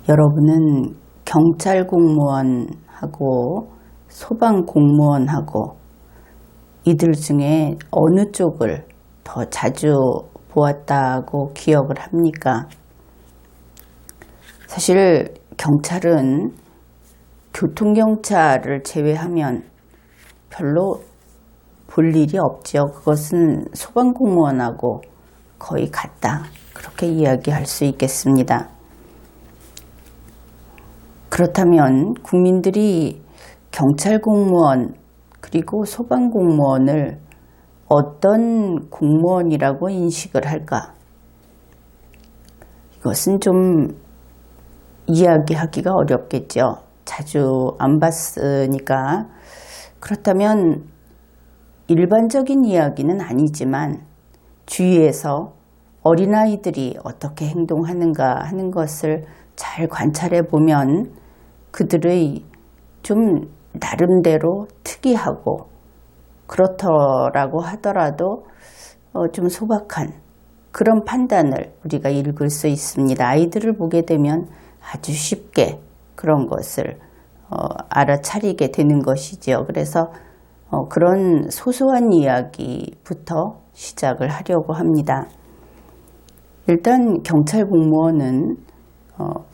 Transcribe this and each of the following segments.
여러분은 경찰 공무원하고 소방 공무원하고 이들 중에 어느 쪽을 더 자주 보았다고 기억을 합니까? 사실 경찰은 교통경찰을 제외하면 별로 볼 일이 없죠. 그것은 소방공무원하고 거의 같다. 그렇게 이야기할 수 있겠습니다. 그렇다면 국민들이 경찰 공무원 그리고 소방 공무원을 어떤 공무원이라고 인식을 할까? 이것은 좀 이야기하기가 어렵겠죠. 자주 안 봤으니까. 그렇다면 일반적인 이야기는 아니지만 주위에서 어린아이들이 어떻게 행동하는가 하는 것을 잘 관찰해 보면 그들의 좀 나름대로 특이하고 그렇더라고 하더라도 좀 소박한 그런 판단을 우리가 읽을 수 있습니다. 아이들을 보게 되면 아주 쉽게 그런 것을 알아차리게 되는 것이죠. 그래서 그런 소소한 이야기부터 시작을 하려고 합니다. 일단 경찰 공무원은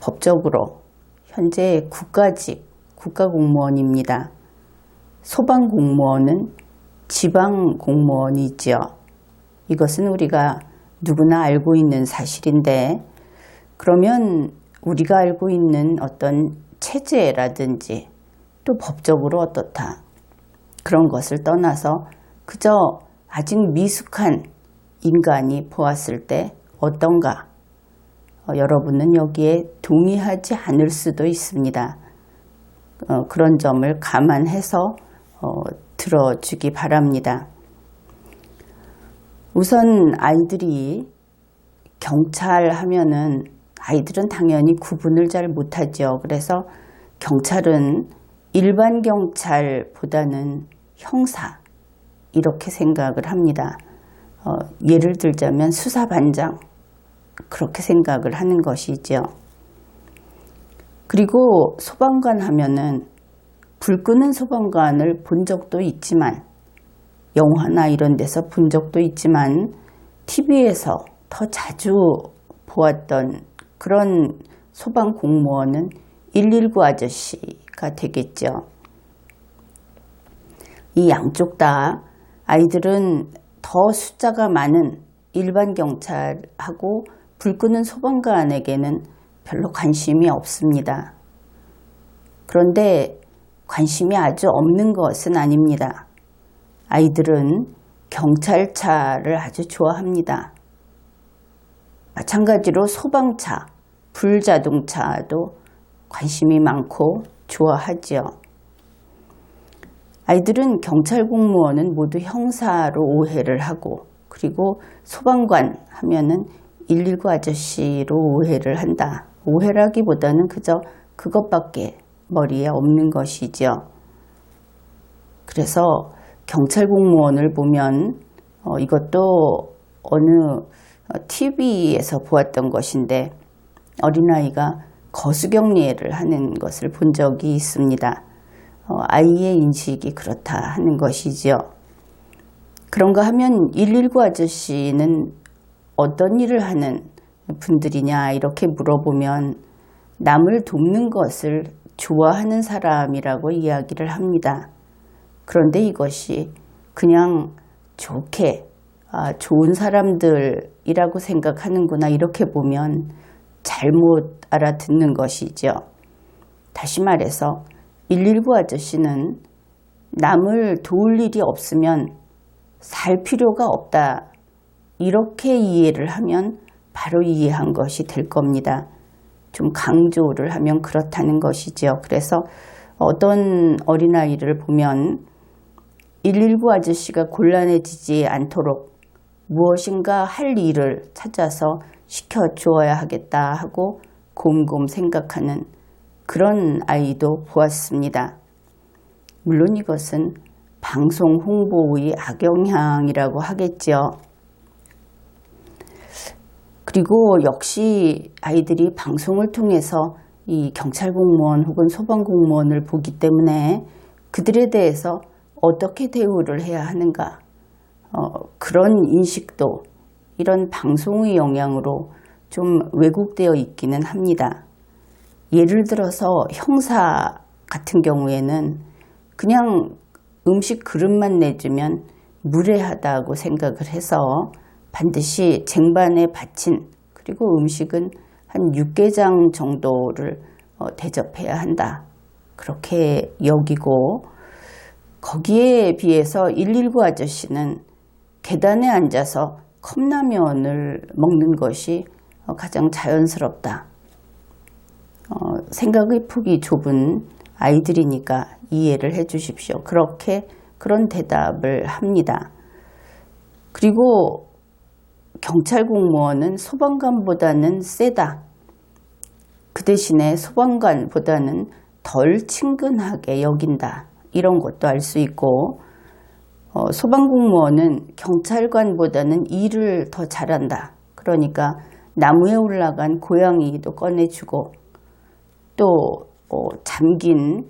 법적으로 현재 국가직 국가공무원입니다. 소방공무원은 지방공무원이죠. 이것은 우리가 누구나 알고 있는 사실인데, 그러면 우리가 알고 있는 어떤 체제라든지 또 법적으로 어떻다 그런 것을 떠나서 그저 아직 미숙한 인간이 보았을 때 어떤가? 여러분은 여기에 동의하지 않을 수도 있습니다. 그런 점을 감안해서 들어주기 바랍니다. 우선 아이들이 경찰 하면은 아이들은 당연히 구분을 잘 못하죠. 그래서 경찰은 일반 경찰보다는 형사 이렇게 생각을 합니다. 예를 들자면 수사반장 그렇게 생각을 하는 것이죠. 그리고 소방관 하면은 불 끄는 소방관을 본 적도 있지만 영화나 이런 데서 본 적도 있지만 TV에서 더 자주 보았던 그런 소방 공무원은 119 아저씨가 되겠죠. 이 양쪽 다 아이들은 더 숫자가 많은 일반 경찰하고 불 끄는 소방관에게는 별로 관심이 없습니다. 그런데 관심이 아주 없는 것은 아닙니다. 아이들은 경찰차를 아주 좋아합니다. 마찬가지로 소방차, 불자동차도 관심이 많고 좋아하죠. 아이들은 경찰 공무원은 모두 형사로 오해를 하고, 그리고 소방관 하면은 119 아저씨로 오해를 한다. 오해라기보다는 그저 그것밖에 머리에 없는 것이죠. 그래서 경찰 공무원을 보면 이것도 어느 TV에서 보았던 것인데 어린아이가 거수경례를 하는 것을 본 적이 있습니다. 아이의 인식이 그렇다 하는 것이죠. 그런가 하면 119 아저씨는 어떤 일을 하는 분들이냐 이렇게 물어보면 남을 돕는 것을 좋아하는 사람이라고 이야기를 합니다. 그런데 이것이 그냥 좋게 좋은 사람들이라고 생각하는구나 이렇게 보면 잘못 알아듣는 것이죠. 다시 말해서 119 아저씨는 남을 도울 일이 없으면 살 필요가 없다. 이렇게 이해를 하면 바로 이해한 것이 될 겁니다. 좀 강조를 하면 그렇다는 것이죠. 그래서 어떤 어린아이를 보면 119 아저씨가 곤란해지지 않도록 무엇인가 할 일을 찾아서 시켜주어야 하겠다 하고 곰곰 생각하는 그런 아이도 보았습니다. 물론 이것은 방송 홍보의 악영향이라고 하겠죠. 그리고 역시 아이들이 방송을 통해서 이 경찰 공무원 혹은 소방 공무원을 보기 때문에 그들에 대해서 어떻게 대우를 해야 하는가, 그런 인식도 이런 방송의 영향으로 좀 왜곡되어 있기는 합니다. 예를 들어서 형사 같은 경우에는 그냥 음식 그릇만 내주면 무례하다고 생각을 해서 반드시 쟁반에 받친, 그리고 음식은 한 6개장 정도를 대접해야 한다, 그렇게 여기고, 거기에 비해서 119 아저씨는 계단에 앉아서 컵라면을 먹는 것이 가장 자연스럽다. 생각의 폭이 좁은 아이들이니까 이해를 해 주십시오. 그런 대답을 합니다. 그리고 경찰 공무원은 소방관보다는 세다. 그 대신에 소방관보다는 덜 친근하게 여긴다. 이런 것도 알 수 있고, 소방공무원은 경찰관보다는 일을 더 잘한다. 그러니까 나무에 올라간 고양이도 꺼내주고, 또 잠긴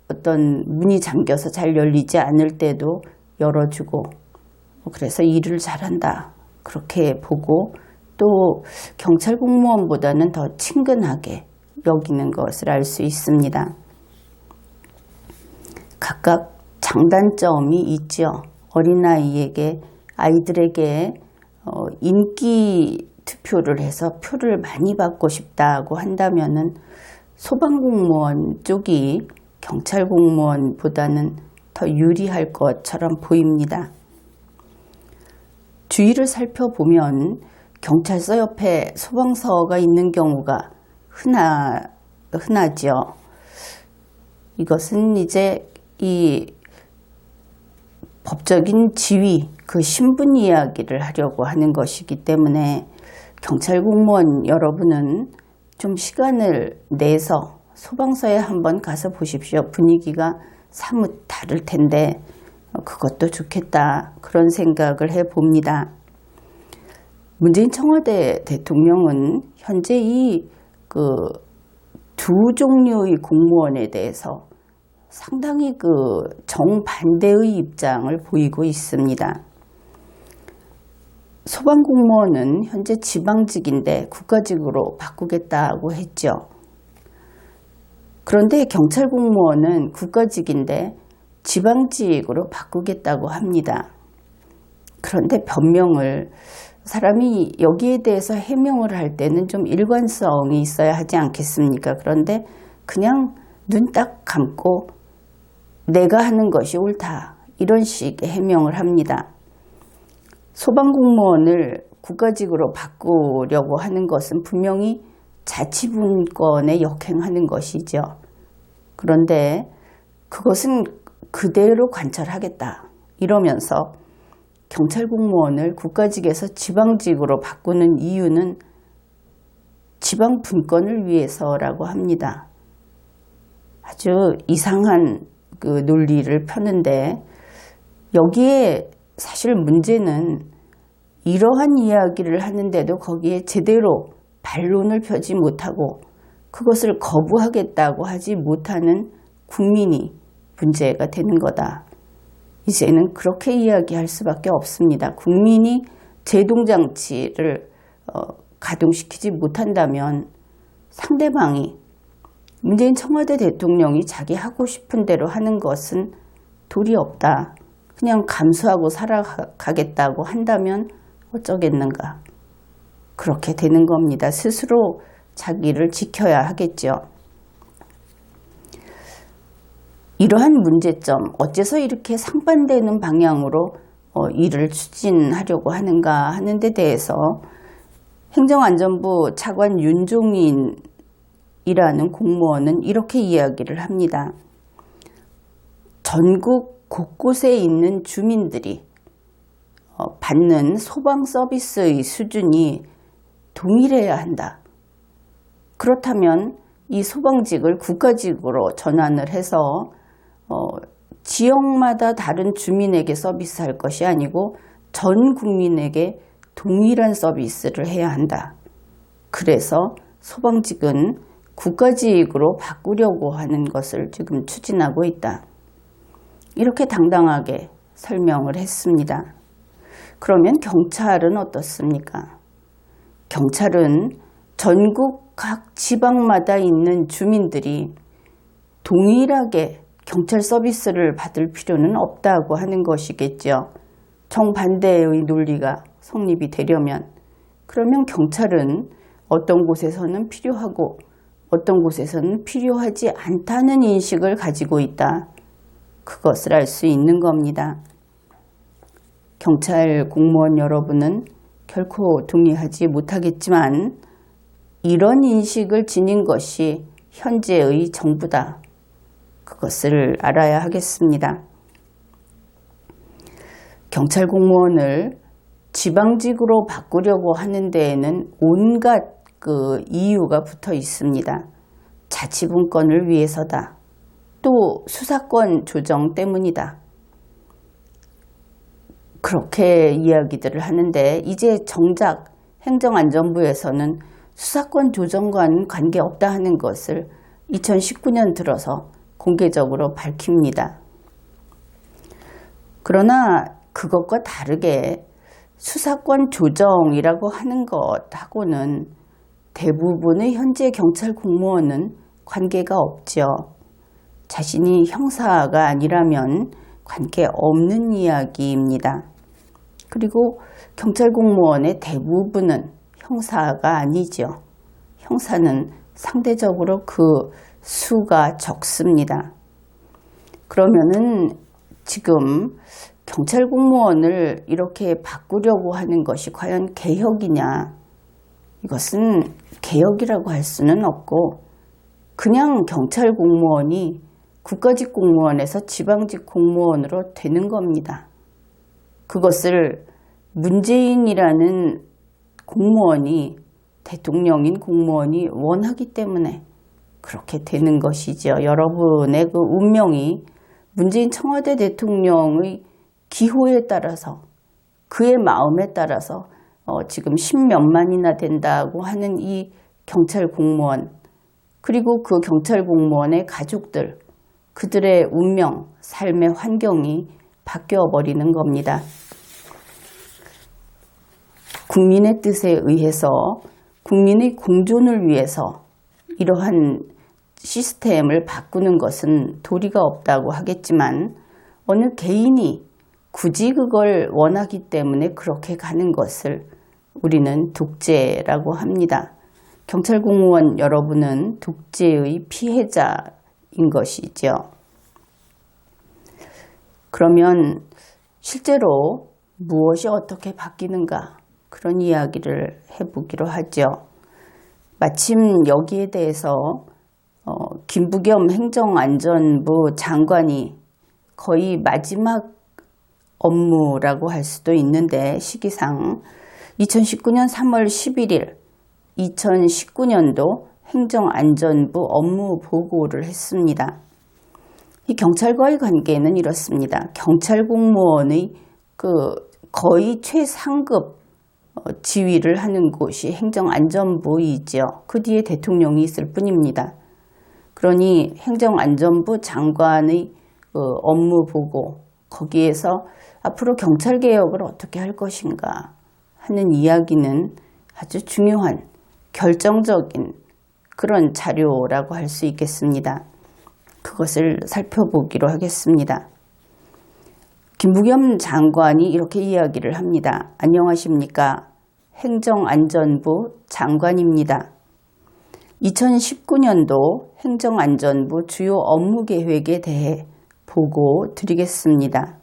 어떤 문이 잠겨서 잘 열리지 않을 때도 열어주고, 그래서 일을 잘한다, 그렇게 보고, 또 경찰 공무원보다는 더 친근하게 여기는 것을 알 수 있습니다. 각각 장단점이 있죠. 어린아이에게, 아이들에게 인기 투표를 해서 표를 많이 받고 싶다고 한다면은 소방공무원 쪽이 경찰 공무원보다는 더 유리할 것처럼 보입니다. 주위를 살펴보면 경찰서 옆에 소방서가 있는 경우가 흔하죠. 이것은 이제 이 법적인 지위, 그 신분 이야기를 하려고 하는 것이기 때문에 경찰 공무원 여러분은 좀 시간을 내서 소방서에 한번 가서 보십시오. 분위기가 사뭇 다를 텐데 그것도 좋겠다, 그런 생각을 해봅니다. 문재인 청와대 대통령은 현재 이 두 종류의 공무원에 대해서 상당히 정반대의 입장을 보이고 있습니다. 소방공무원은 현재 지방직인데 국가직으로 바꾸겠다고 했죠. 그런데 경찰공무원은 국가직인데 지방직으로 바꾸겠다고 합니다. 그런데 변명을, 사람이 여기에 대해서 해명을 할 때는 좀 일관성이 있어야 하지 않겠습니까? 그런데 그냥 눈 딱 감고 내가 하는 것이 옳다, 이런 식의 해명을 합니다. 소방공무원을 국가직으로 바꾸려고 하는 것은 분명히 자치분권에 역행하는 것이죠. 그런데 그것은 그대로 관철하겠다, 이러면서 경찰 공무원을 국가직에서 지방직으로 바꾸는 이유는 지방 분권을 위해서라고 합니다. 아주 이상한 논리를 펴는데, 여기에 사실 문제는 이러한 이야기를 하는데도 거기에 제대로 반론을 펴지 못하고 그것을 거부하겠다고 하지 못하는 국민이 문제가 되는 거다. 이제는 그렇게 이야기할 수밖에 없습니다. 국민이 제동장치를 가동시키지 못한다면 상대방이, 문재인 청와대 대통령이 자기 하고 싶은 대로 하는 것은 도리 없다, 그냥 감수하고 살아가겠다고 한다면 어쩌겠는가, 그렇게 되는 겁니다. 스스로 자기를 지켜야 하겠죠. 이러한 문제점, 어째서 이렇게 상반되는 방향으로 일을 추진하려고 하는가 하는 데 대해서 행정안전부 차관 윤종인이라는 공무원은 이렇게 이야기를 합니다. 전국 곳곳에 있는 주민들이 받는 소방 서비스의 수준이 동일해야 한다. 그렇다면 이 소방직을 국가직으로 전환을 해서 지역마다 다른 주민에게 서비스할 것이 아니고 전 국민에게 동일한 서비스를 해야 한다. 그래서 소방직은 국가직으로 바꾸려고 하는 것을 지금 추진하고 있다. 이렇게 당당하게 설명을 했습니다. 그러면 경찰은 어떻습니까? 경찰은 전국 각 지방마다 있는 주민들이 동일하게 경찰 서비스를 받을 필요는 없다고 하는 것이겠죠. 정반대의 논리가 성립이 되려면, 그러면 경찰은 어떤 곳에서는 필요하고 어떤 곳에서는 필요하지 않다는 인식을 가지고 있다. 그것을 알 수 있는 겁니다. 경찰 공무원 여러분은 결코 동의하지 못하겠지만 이런 인식을 지닌 것이 현재의 정부다. 그것을 알아야 하겠습니다. 경찰 공무원을 지방직으로 바꾸려고 하는 데에는 온갖 이유가 붙어 있습니다. 자치분권을 위해서다. 또 수사권 조정 때문이다. 그렇게 이야기들을 하는데 이제 정작 행정안전부에서는 수사권 조정과는 관계없다 하는 것을 2019년 들어서 공개적으로 밝힙니다. 그러나 그것과 다르게 수사권 조정이라고 하는 것하고는 대부분의 현재 경찰 공무원은 관계가 없죠. 자신이 형사가 아니라면 관계없는 이야기입니다. 그리고 경찰 공무원의 대부분은 형사가 아니죠. 형사는 상대적으로 그 수가 적습니다. 그러면은 지금 경찰 공무원을 이렇게 바꾸려고 하는 것이 과연 개혁이냐? 이것은 개혁이라고 할 수는 없고 그냥 경찰 공무원이 국가직 공무원에서 지방직 공무원으로 되는 겁니다. 그것을 문재인이라는 공무원이, 대통령인 공무원이 원하기 때문에 그렇게 되는 것이죠. 여러분의 그 운명이 문재인 청와대 대통령의 기호에 따라서, 그의 마음에 따라서 지금 10몇만이나 된다고 하는 이 경찰 공무원, 그리고 그 경찰 공무원의 가족들, 그들의 운명, 삶의 환경이 바뀌어버리는 겁니다. 국민의 뜻에 의해서 국민의 공존을 위해서 이러한 시스템을 바꾸는 것은 도리가 없다고 하겠지만 어느 개인이 굳이 그걸 원하기 때문에 그렇게 가는 것을 우리는 독재라고 합니다. 경찰 공무원 여러분은 독재의 피해자인 것이죠. 그러면 실제로 무엇이 어떻게 바뀌는가, 그런 이야기를 해보기로 하죠. 마침 여기에 대해서 김부겸 행정안전부 장관이 거의 마지막 업무라고 할 수도 있는데, 시기상 2019년 3월 11일 2019년도 행정안전부 업무 보고를 했습니다. 이 경찰과의 관계는 이렇습니다. 경찰 공무원의 거의 최상급 지휘를 하는 곳이 행정안전부이죠. 그 뒤에 대통령이 있을 뿐입니다. 그러니 행정안전부 장관의 업무 보고, 거기에서 앞으로 경찰개혁을 어떻게 할 것인가 하는 이야기는 아주 중요한 결정적인 그런 자료라고 할 수 있겠습니다. 그것을 살펴보기로 하겠습니다. 김부겸 장관이 이렇게 이야기를 합니다. 안녕하십니까? 행정안전부 장관입니다. 2019년도 행정안전부 주요 업무계획에 대해 보고 드리겠습니다.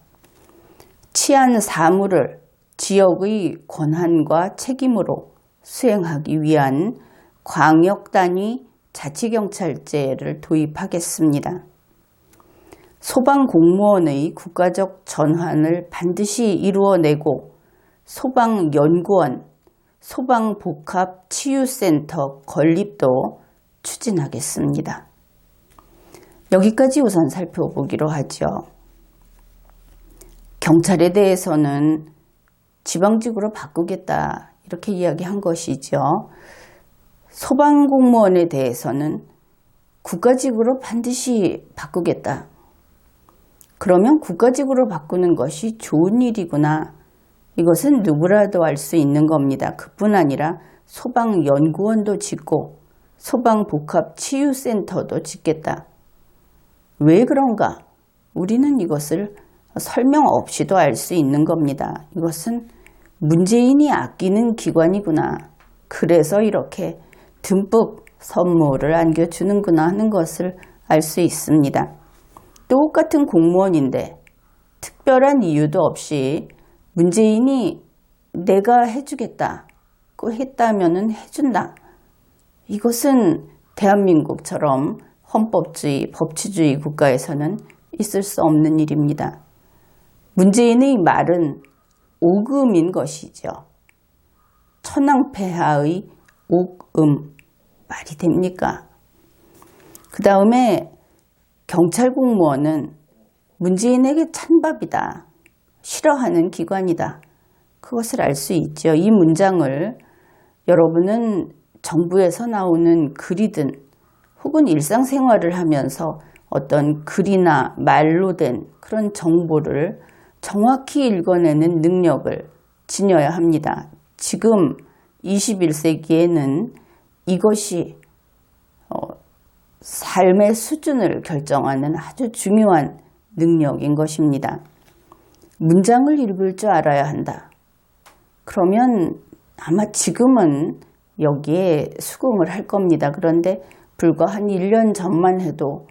치안 사무를 지역의 권한과 책임으로 수행하기 위한 광역단위 자치경찰제를 도입하겠습니다. 소방공무원의 국가적 전환을 반드시 이루어내고 소방연구원, 소방복합치유센터 건립도 추진하겠습니다. 여기까지 우선 살펴보기로 하죠. 경찰에 대해서는 지방직으로 바꾸겠다, 이렇게 이야기한 것이죠. 소방공무원에 대해서는 국가직으로 반드시 바꾸겠다. 그러면 국가직으로 바꾸는 것이 좋은 일이구나. 이것은 누구라도 알 수 있는 겁니다. 그뿐 아니라 소방연구원도 짓고 소방복합치유센터도 짓겠다. 왜 그런가? 우리는 이것을 설명 없이도 알 수 있는 겁니다. 이것은 문재인이 아끼는 기관이구나. 그래서 이렇게 듬뿍 선물을 안겨주는구나 하는 것을 알 수 있습니다. 똑같은 공무원인데 특별한 이유도 없이 문재인이 내가 해주겠다고 했다면 해준다. 이것은 대한민국처럼 헌법주의, 법치주의 국가에서는 있을 수 없는 일입니다. 문재인의 말은 오금인 것이죠. 천황폐하의 옥음. 말이 됩니까? 그 다음에 경찰 공무원은 문재인에게 찬밥이다. 싫어하는 기관이다. 그것을 알 수 있죠. 이 문장을 여러분은 정부에서 나오는 글이든 혹은 일상생활을 하면서 어떤 글이나 말로 된 그런 정보를 정확히 읽어내는 능력을 지녀야 합니다. 지금 21세기에는 이것이 삶의 수준을 결정하는 아주 중요한 능력인 것입니다. 문장을 읽을 줄 알아야 한다. 그러면 아마 지금은 여기에 수긍을 할 겁니다. 그런데 불과 한 1년 전만 해도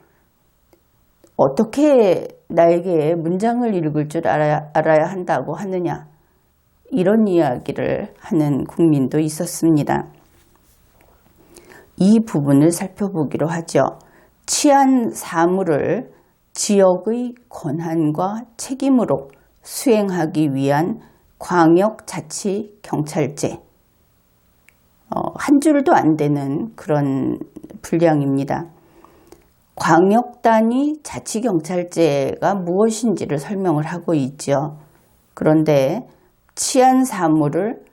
어떻게 나에게 문장을 읽을 줄 알아야 한다고 하느냐, 이런 이야기를 하는 국민도 있었습니다. 이 부분을 살펴보기로 하죠. 치안 사무를 지역의 권한과 책임으로 수행하기 위한 광역자치경찰제. 한 줄도 안 되는 그런 분량입니다. 광역단위 자치경찰제가 무엇인지를 설명을 하고 있죠. 그런데 치안 사무를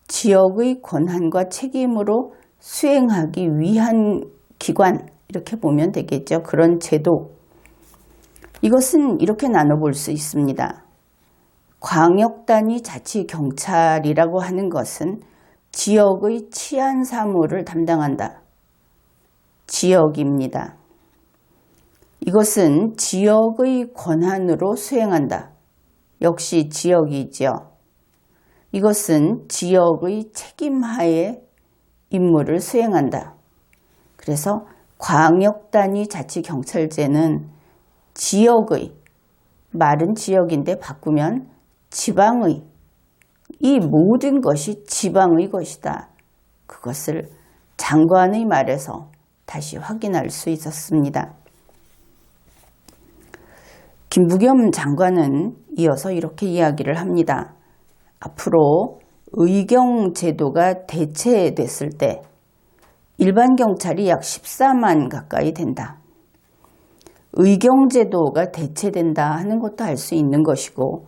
지역의 권한과 책임으로 수행하기 위한 기관, 이렇게 보면 되겠죠. 그런 제도. 이것은 이렇게 나눠볼 수 있습니다. 광역단위 자치경찰이라고 하는 것은 지역의 치안 사무를 담당한다. 지역입니다. 이것은 지역의 권한으로 수행한다. 역시 지역이죠. 이것은 지역의 책임하에 임무를 수행한다. 그래서 광역단위 자치경찰제는 지역의, 말은 지역인데 바꾸면 지방의, 이 모든 것이 지방의 것이다. 그것을 장관의 말에서 다시 확인할 수 있었습니다. 김부겸 장관은 이어서 이렇게 이야기를 합니다. 앞으로 의경제도가 대체됐을 때 일반 경찰이 약 14만 가까이 된다. 의경제도가 대체된다 하는 것도 알 수 있는 것이고,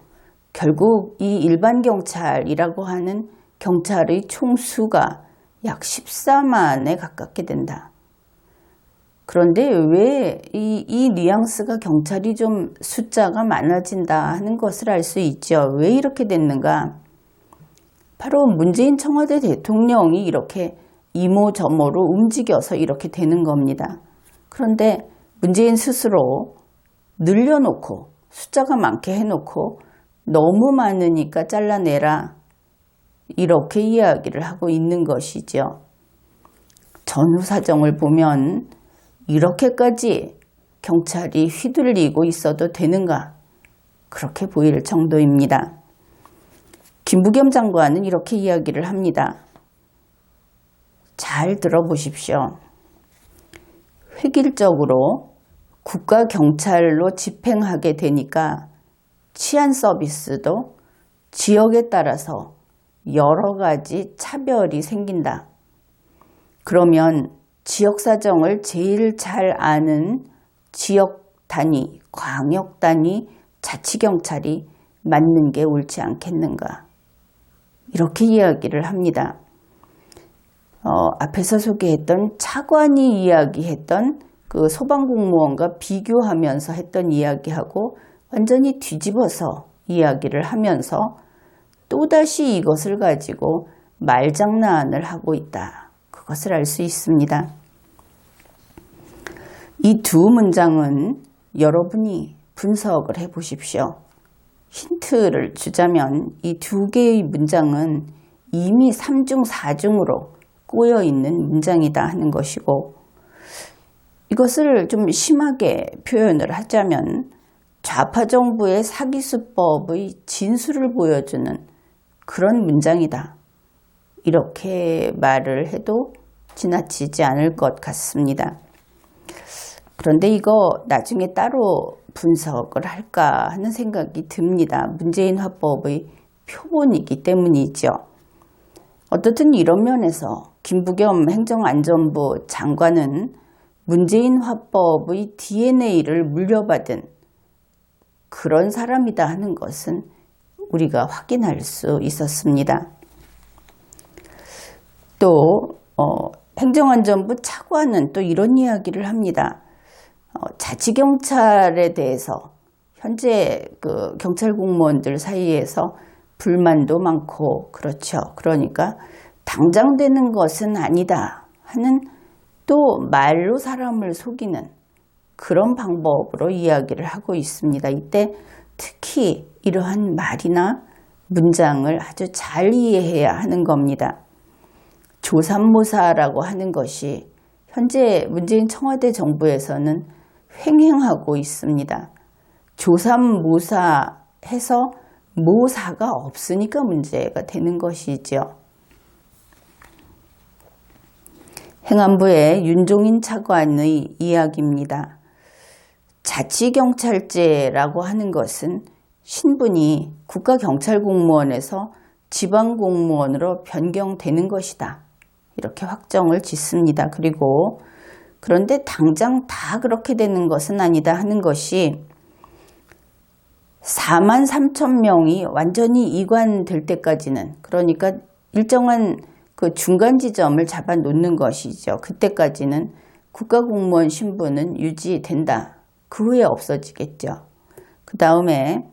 결국 이 일반 경찰이라고 하는 경찰의 총수가 약 14만에 가깝게 된다. 그런데 왜 이 뉘앙스가 경찰이 좀 숫자가 많아진다 하는 것을 알 수 있죠. 왜 이렇게 됐는가? 바로 문재인 청와대 대통령이 이렇게 이모저모로 움직여서 이렇게 되는 겁니다. 그런데 문재인 스스로 늘려놓고 숫자가 많게 해놓고 너무 많으니까 잘라내라, 이렇게 이야기를 하고 있는 것이죠. 전후 사정을 보면 이렇게까지 경찰이 휘둘리고 있어도 되는가, 그렇게 보일 정도입니다. 김부겸 장관은 이렇게 이야기를 합니다. 잘 들어보십시오. 획일적으로 국가경찰로 집행하게 되니까 치안 서비스도 지역에 따라서 여러 가지 차별이 생긴다. 그러면 지역 사정을 제일 잘 아는 지역 단위, 광역 단위 자치경찰이 맡는 게 옳지 않겠는가, 이렇게 이야기를 합니다. 앞에서 소개했던 차관이 이야기했던 그 소방공무원과 비교하면서 했던 이야기하고 완전히 뒤집어서 이야기를 하면서 또다시 이것을 가지고 말장난을 하고 있다. 그것을 알 수 있습니다. 이 두 문장은 여러분이 분석을 해 보십시오. 힌트를 주자면 이 두 개의 문장은 이미 3중 4중으로 꼬여 있는 문장이다 하는 것이고, 이것을 좀 심하게 표현을 하자면 좌파 정부의 사기수법의 진수를 보여주는 그런 문장이다. 이렇게 말을 해도 지나치지 않을 것 같습니다. 그런데 이거 나중에 따로 분석을 할까 하는 생각이 듭니다. 문재인 화법의 표본이기 때문이죠. 어떻든 이런 면에서 김부겸 행정안전부 장관은 문재인 화법의 DNA를 물려받은 그런 사람이다 하는 것은 우리가 확인할 수 있었습니다. 또 행정안전부 차관은 또 이런 이야기를 합니다. 자치경찰에 대해서 현재 그 경찰 공무원들 사이에서 불만도 많고 그렇죠. 그러니까 당장 되는 것은 아니다 하는, 또 말로 사람을 속이는 그런 방법으로 이야기를 하고 있습니다. 이때 특히 이러한 말이나 문장을 아주 잘 이해해야 하는 겁니다. 조삼모사라고 하는 것이 현재 문재인 청와대 정부에서는 횡행하고 있습니다. 조삼모사 해서 모사가 없으니까 문제가 되는 것이죠. 행안부의 윤종인 차관의 이야기입니다. 자치경찰제라고 하는 것은 신분이 국가경찰공무원에서 지방공무원으로 변경되는 것이다. 이렇게 확정을 짓습니다. 그리고 그런데 당장 다 그렇게 되는 것은 아니다 하는 것이 4만 3천 명이 완전히 이관될 때까지는, 그러니까 일정한 그 중간 지점을 잡아 놓는 것이죠. 그때까지는 국가공무원 신분은 유지된다. 그 후에 없어지겠죠. 그 다음에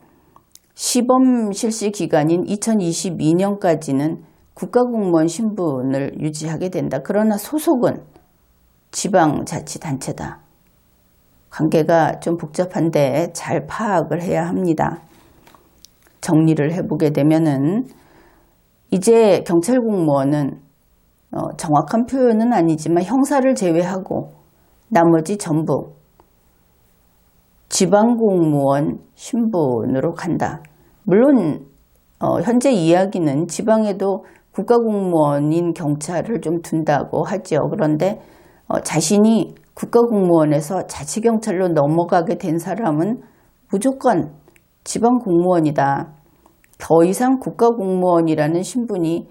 시범 실시 기간인 2022년까지는 국가공무원 신분을 유지하게 된다. 그러나 소속은 지방자치단체다. 관계가 좀 복잡한데 잘 파악을 해야 합니다. 정리를 해보게 되면은 이제 경찰 공무원은 정확한 표현은 아니지만 형사를 제외하고 나머지 전부 지방공무원 신분으로 간다. 물론 현재 이야기는 지방에도 국가공무원인 경찰을 좀 둔다고 하죠. 그런데 자신이 국가공무원에서 자치경찰로 넘어가게 된 사람은 무조건 지방공무원이다. 더 이상 국가공무원이라는 신분이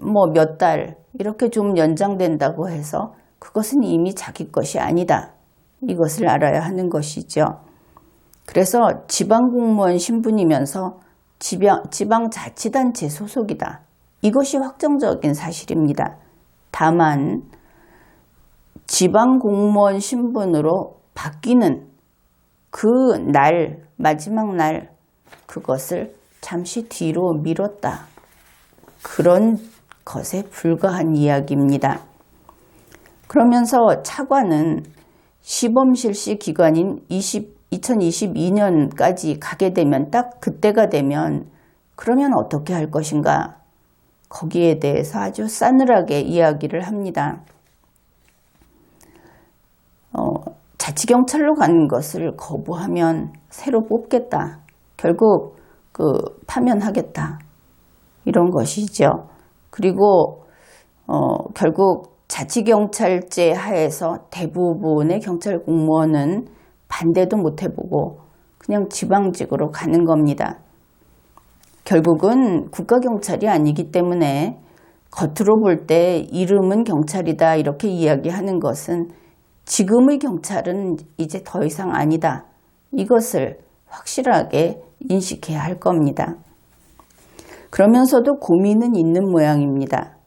뭐 몇 달 이렇게 좀 연장된다고 해서 그것은 이미 자기 것이 아니다. 이것을 알아야 하는 것이죠. 그래서 지방공무원 신분이면서 지방자치단체 소속이다. 이것이 확정적인 사실입니다. 다만 지방공무원 신분으로 바뀌는 그 날, 마지막 날, 그것을 잠시 뒤로 미뤘다. 그런 것에 불과한 이야기입니다. 그러면서 차관은 시범 실시 기간인 2022년까지 가게 되면, 딱 그때가 되면 그러면 어떻게 할 것인가? 거기에 대해서 아주 싸늘하게 이야기를 합니다. 자치경찰로 가는 것을 거부하면 새로 뽑겠다. 결국 파면하겠다. 이런 것이죠. 그리고 결국 자치경찰제 하에서 대부분의 경찰 공무원은 반대도 못 해보고 그냥 지방직으로 가는 겁니다. 결국은 국가경찰이 아니기 때문에 겉으로 볼 때 이름은 경찰이다 이렇게 이야기하는 것은 지금의 경찰은 이제 더 이상 아니다. 이것을 확실하게 인식해야 할 겁니다. 그러면서도 고민은 있는 모양입니다.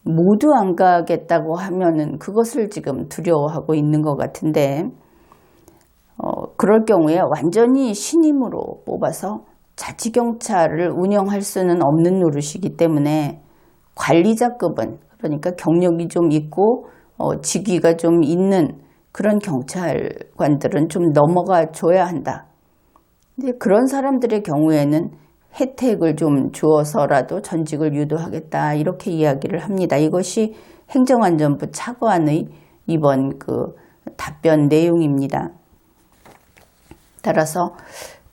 모두 안 가겠다고 하면은 그것을 지금 두려워하고 있는 것 같은데, 그럴 경우에 완전히 신임으로 뽑아서 자치경찰을 운영할 수는 없는 노릇이기 때문에 관리자급은, 그러니까 경력이 좀 있고 직위가 좀 있는 그런 경찰관들은 좀 넘어가 줘야 한다. 근데 그런 사람들의 경우에는 혜택을 좀 주어서라도 전직을 유도하겠다, 이렇게 이야기를 합니다. 이것이 행정안전부 차관의 이번 그 답변 내용입니다. 따라서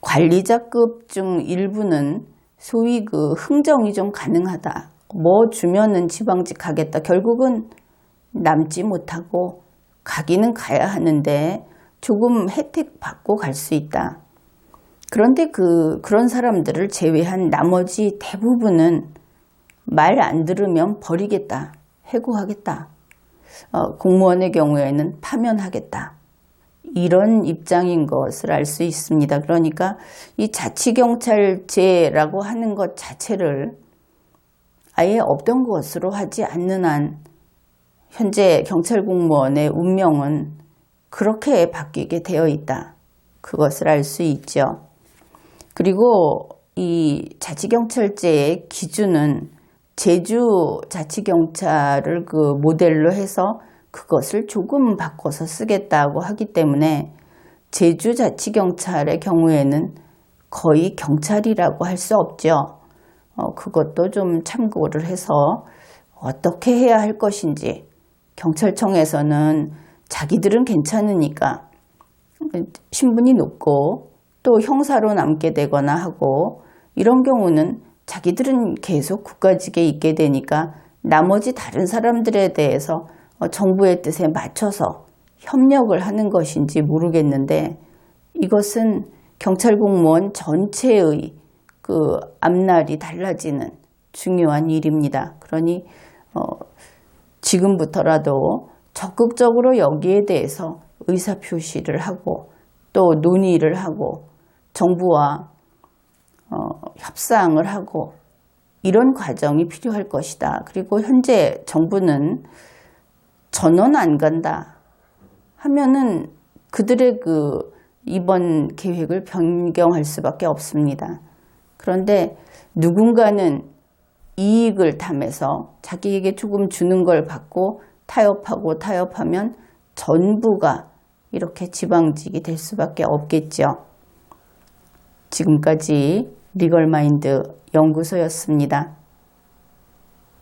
관리자급 중 일부는 소위 그 흥정이 좀 가능하다. 뭐 주면은 지방직 가겠다. 결국은 남지 못하고 가기는 가야 하는데 조금 혜택 받고 갈 수 있다. 그런데 그런 사람들을 제외한 나머지 대부분은 말 안 들으면 버리겠다. 해고하겠다. 공무원의 경우에는 파면하겠다. 이런 입장인 것을 알 수 있습니다. 그러니까 이 자치경찰제라고 하는 것 자체를 아예 없던 것으로 하지 않는 한 현재 경찰 공무원의 운명은 그렇게 바뀌게 되어 있다. 그것을 알 수 있죠. 그리고 이 자치경찰제의 기준은 제주자치경찰을 그 모델로 해서 그것을 조금 바꿔서 쓰겠다고 하기 때문에 제주자치경찰의 경우에는 거의 경찰이라고 할 수 없죠. 그것도 좀 참고를 해서 어떻게 해야 할 것인지, 경찰청에서는 자기들은 괜찮으니까 신분이 높고 또 형사로 남게 되거나 하고, 이런 경우는 자기들은 계속 국가직에 있게 되니까 나머지 다른 사람들에 대해서 정부의 뜻에 맞춰서 협력을 하는 것인지 모르겠는데, 이것은 경찰 공무원 전체의 그 앞날이 달라지는 중요한 일입니다. 그러니 지금부터라도 적극적으로 여기에 대해서 의사표시를 하고 또 논의를 하고 정부와 협상을 하고 이런 과정이 필요할 것이다. 그리고 현재 정부는 전원 안 간다 하면은 그들의 그 이번 계획을 변경할 수밖에 없습니다. 그런데 누군가는 이익을 탐해서 자기에게 조금 주는 걸 받고 타협하면 전부가 이렇게 지방직이 될 수밖에 없겠죠. 지금까지 리걸마인드 연구소였습니다.